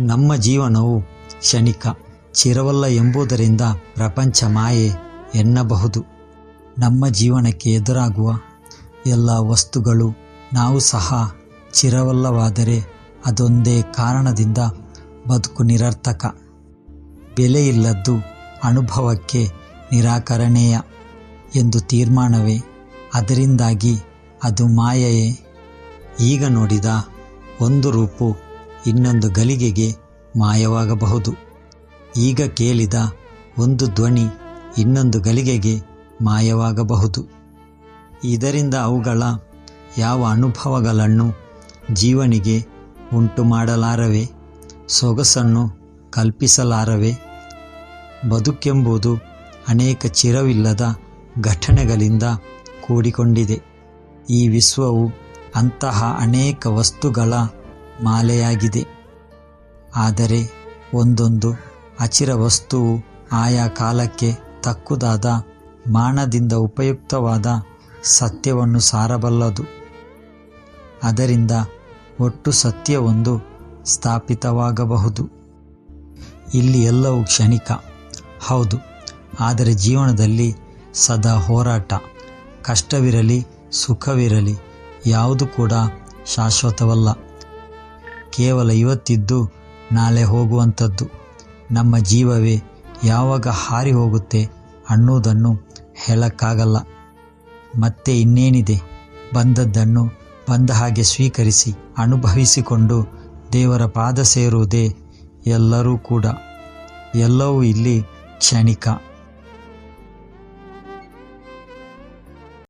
ನಮ್ಮ ಜೀವನವು ಕ್ಷಣಿಕ, ಚಿರವಲ್ಲ ಎಂಬುದರಿಂದ ಪ್ರಪಂಚ ಮಾಯೆ ಎನ್ನಬಹುದು. ನಮ್ಮ ಜೀವನಕ್ಕೆ ಎದುರಾಗುವ ಎಲ್ಲ ವಸ್ತುಗಳು ನಾವು ಸಹ ಚಿರವಲ್ಲವಾದರೆ ಅದೊಂದೇ ಕಾರಣದಿಂದ ಬದುಕು ನಿರರ್ಥಕ. ಬೆಲೆಯಿಲ್ಲದ್ದು ಅನುಭವಕ್ಕೆ ನಿರಾಕರಣೀಯ ಎಂದು ತೀರ್ಮಾನವೇ, ಅದರಿಂದಾಗಿ ಅದು ಮಾಯೆಯೇ. ಈಗ ನೋಡಿದ ಒಂದು ರೂಪು ಇನ್ನೊಂದು ಗಳಿಗೆಗೆ ಮಾಯವಾಗಬಹುದು. ಈಗ ಕೇಳಿದ ಒಂದು ಧ್ವನಿ ಇನ್ನೊಂದು ಗಳಿಗೆಗೆ ಮಾಯವಾಗಬಹುದು. ಇದರಿಂದ ಅವುಗಳ ಯಾವ ಅನುಭವಗಳನ್ನು ಜೀವನಿಗೆ ಉಂಟು ಮಾಡಲಾರವೆ, ಸೊಗಸನ್ನು ಕಲ್ಪಿಸಲಾರವೆ. ಬದುಕೆಂಬುದು ಅನೇಕ ಚಿರವಿಲ್ಲದ ಘಟನೆಗಳಿಂದ ಕೂಡಿಕೊಂಡಿದೆ. ಈ ವಿಶ್ವವು ಅಂತಹ ಅನೇಕ ವಸ್ತುಗಳ ಮಾಲೆಯಾಗಿದೆ. ಆದರೆ ಒಂದೊಂದು ಅಚಿರ ವಸ್ತುವು ಆಯಾ ಕಾಲಕ್ಕೆ ತಕ್ಕುದಾದ ಮಾನದಿಂದ ಉಪಯುಕ್ತವಾದ ಸತ್ಯವನ್ನು ಸಾರಬಲ್ಲದು. ಅದರಿಂದ ಒಟ್ಟು ಸತ್ಯವೊಂದು ಸ್ಥಾಪಿತವಾಗಬಹುದು. ಇಲ್ಲಿ ಎಲ್ಲವೂ ಕ್ಷಣಿಕ, ಹೌದು. ಆದರೆ ಜೀವನದಲ್ಲಿ ಸದಾ ಹೋರಾಟ. ಕಷ್ಟವಿರಲಿ ಸುಖವಿರಲಿ ಯಾವುದು ಕೂಡ ಶಾಶ್ವತವಲ್ಲ. ಕೇವಲ ಇವತ್ತಿದ್ದು ನಾಳೆ ಹೋಗುವಂಥದ್ದು. ನಮ್ಮ ಜೀವವೇ ಯಾವಾಗ ಹಾರಿ ಹೋಗುತ್ತೆ ಅನ್ನುವುದನ್ನು ಹೇಳಕ್ಕಾಗಲ್ಲ. ಮತ್ತೆ ಇನ್ನೇನಿದೆ, ಬಂದದ್ದನ್ನು ಬಂದ ಹಾಗೆ ಸ್ವೀಕರಿಸಿ ಅನುಭವಿಸಿಕೊಂಡು ದೇವರ ಪಾದ ಸೇರುವುದೇ ಎಲ್ಲರೂ ಕೂಡ. ಎಲ್ಲವೂ ಇಲ್ಲಿ ಕ್ಷಣಿಕ.